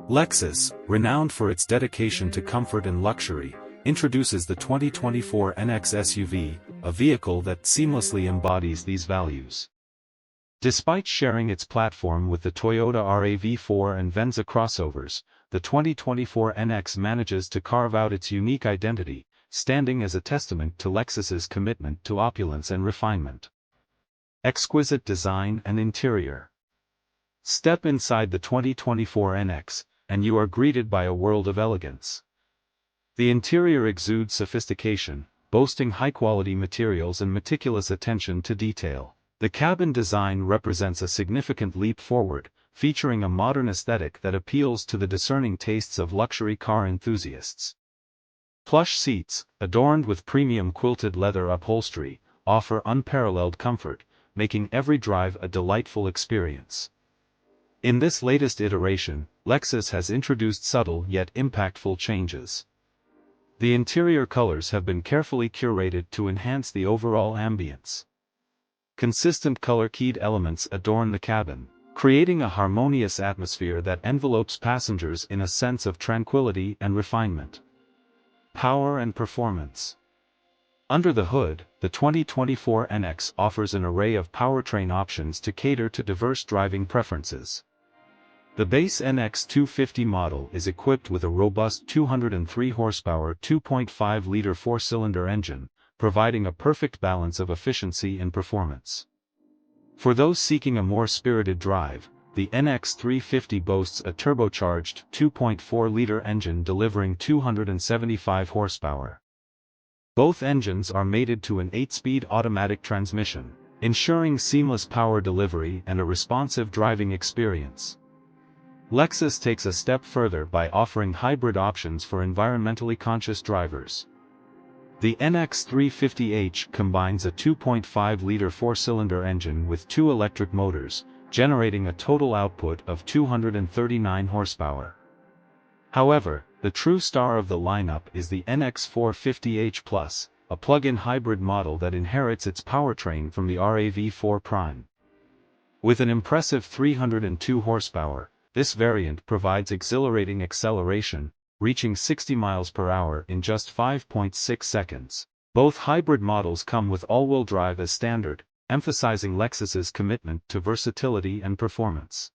Lexus, renowned for its dedication to comfort and luxury, introduces the 2024 NX SUV, a vehicle that seamlessly embodies these values. Despite sharing its platform with the Toyota RAV4 and Venza crossovers, the 2024 NX manages to carve out its unique identity, standing as a testament to Lexus's commitment to opulence and refinement. Exquisite design and interior. Step inside the 2024 NX, and you are greeted by a world of elegance. The interior exudes sophistication, boasting high-quality materials and meticulous attention to detail. The cabin design represents a significant leap forward, featuring a modern aesthetic that appeals to the discerning tastes of luxury car enthusiasts. Plush seats, adorned with premium quilted leather upholstery, offer unparalleled comfort, making every drive a delightful experience. In this latest iteration, Lexus has introduced subtle yet impactful changes. The interior colors have been carefully curated to enhance the overall ambience. Consistent color-keyed elements adorn the cabin, creating a harmonious atmosphere that envelopes passengers in a sense of tranquility and refinement. Power and performance. Under the hood, the 2024 NX offers an array of powertrain options to cater to diverse driving preferences. The base NX 250 model is equipped with a robust 203 horsepower 2.5-liter four-cylinder engine, providing a perfect balance of efficiency and performance. For those seeking a more spirited drive, the NX 350 boasts a turbocharged 2.4-liter engine delivering 275 horsepower. Both engines are mated to an 8-speed automatic transmission, ensuring seamless power delivery and a responsive driving experience. Lexus takes a step further by offering hybrid options for environmentally conscious drivers. The NX 350h combines a 2.5-liter four-cylinder engine with two electric motors, generating a total output of 239 horsepower. However, the true star of the lineup is the NX 450h Plus, a plug-in hybrid model that inherits its powertrain from the RAV4 Prime. With an impressive 302 horsepower, this variant provides exhilarating acceleration, reaching 60 miles per hour in just 5.6 seconds. Both hybrid models come with all-wheel drive as standard, emphasizing Lexus's commitment to versatility and performance.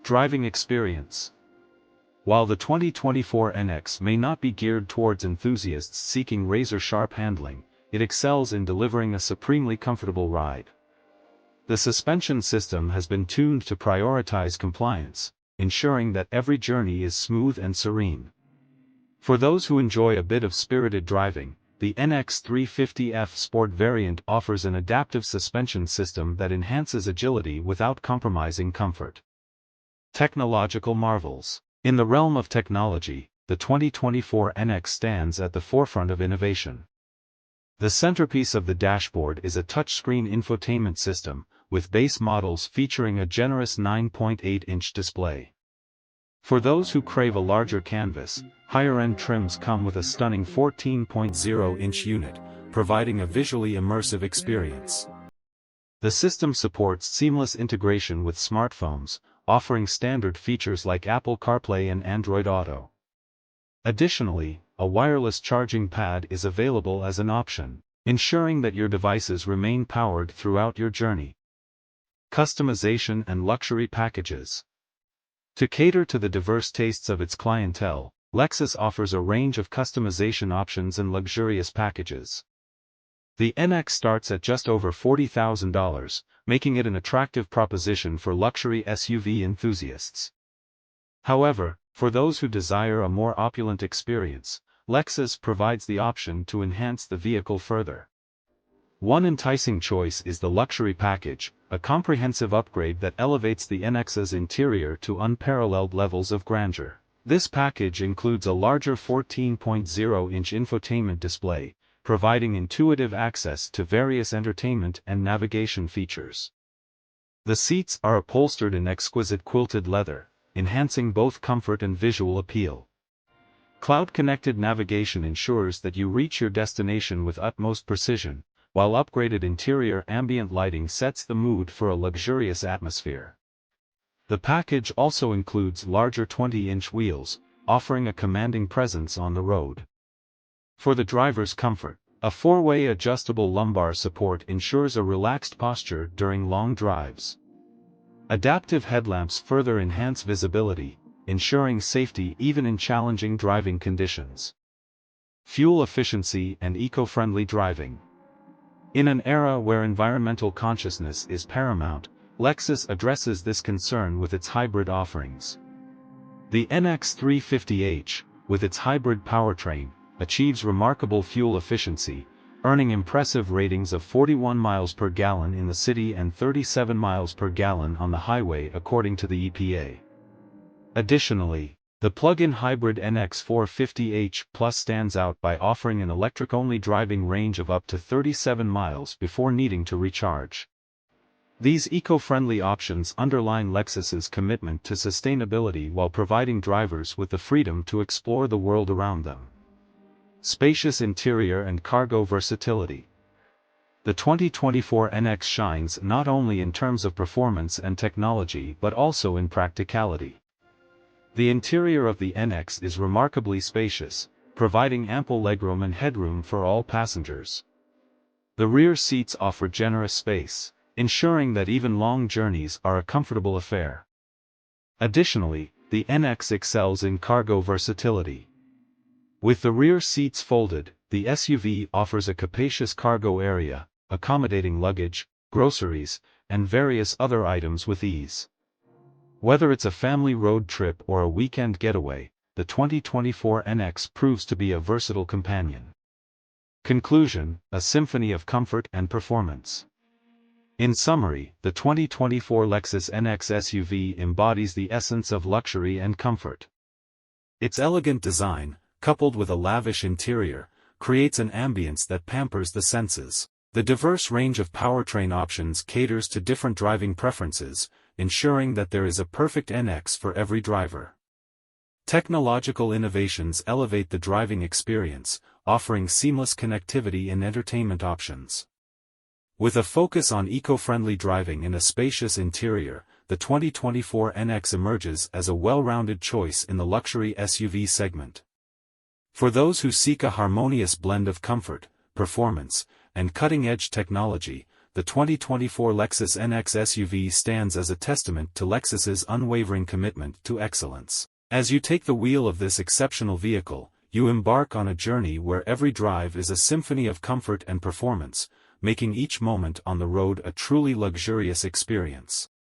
Driving experience. While the 2024 NX may not be geared towards enthusiasts seeking razor-sharp handling, it excels in delivering a supremely comfortable ride. The suspension system has been tuned to prioritize compliance, ensuring that every journey is smooth and serene. For those who enjoy a bit of spirited driving, the NX 350F Sport variant offers an adaptive suspension system that enhances agility without compromising comfort. Technological marvels. In the realm of technology, the 2024 NX stands at the forefront of innovation. The centerpiece of the dashboard is a touchscreen infotainment system, with base models featuring a generous 9.8-inch display. For those who crave a larger canvas, higher-end trims come with a stunning 14.0-inch unit, providing a visually immersive experience. The system supports seamless integration with smartphones, offering standard features like Apple CarPlay and Android Auto. Additionally, a wireless charging pad is available as an option, ensuring that your devices remain powered throughout your journey. Customization and luxury packages. To cater to the diverse tastes of its clientele, Lexus offers a range of customization options and luxurious packages. The NX starts at just over $40,000, making it an attractive proposition for luxury SUV enthusiasts. However, for those who desire a more opulent experience, Lexus provides the option to enhance the vehicle further. One enticing choice is the Luxury Package, a comprehensive upgrade that elevates the NX's interior to unparalleled levels of grandeur. This package includes a larger 14.0-inch infotainment display, providing intuitive access to various entertainment and navigation features. The seats are upholstered in exquisite quilted leather, enhancing both comfort and visual appeal. Cloud-connected navigation ensures that you reach your destination with utmost precision, while upgraded interior ambient lighting sets the mood for a luxurious atmosphere. The package also includes larger 20-inch wheels, offering a commanding presence on the road. For the driver's comfort, a 4-way adjustable lumbar support ensures a relaxed posture during long drives. Adaptive headlamps further enhance visibility, ensuring safety even in challenging driving conditions. Fuel efficiency and eco-friendly driving. In an era where environmental consciousness is paramount, Lexus addresses this concern with its hybrid offerings. The NX 350h, with its hybrid powertrain, achieves remarkable fuel efficiency, earning impressive ratings of 41 miles per gallon in the city and 37 miles per gallon on the highway according to the EPA. Additionally, the plug-in hybrid NX 450h Plus stands out by offering an electric-only driving range of up to 37 miles before needing to recharge. These eco-friendly options underline Lexus's commitment to sustainability while providing drivers with the freedom to explore the world around them. Spacious interior and cargo versatility. The 2024 NX shines not only in terms of performance and technology but also in practicality. The interior of the NX is remarkably spacious, providing ample legroom and headroom for all passengers. The rear seats offer generous space, ensuring that even long journeys are a comfortable affair. Additionally, the NX excels in cargo versatility. With the rear seats folded, the SUV offers a capacious cargo area, accommodating luggage, groceries, and various other items with ease. Whether it's a family road trip or a weekend getaway, the 2024 NX proves to be a versatile companion. Conclusion: a symphony of comfort and performance. In summary, the 2024 Lexus NX SUV embodies the essence of luxury and comfort. Its elegant design, coupled with a lavish interior, creates an ambience that pampers the senses. The diverse range of powertrain options caters to different driving preferences, ensuring that there is a perfect NX for every driver. Technological innovations elevate the driving experience, offering seamless connectivity and entertainment options. With a focus on eco-friendly driving and a spacious interior, the 2024 NX emerges as a well-rounded choice in the luxury SUV segment. For those who seek a harmonious blend of comfort, performance, and cutting-edge technology, the 2024 Lexus NX SUV stands as a testament to Lexus's unwavering commitment to excellence. As you take the wheel of this exceptional vehicle, you embark on a journey where every drive is a symphony of comfort and performance, making each moment on the road a truly luxurious experience.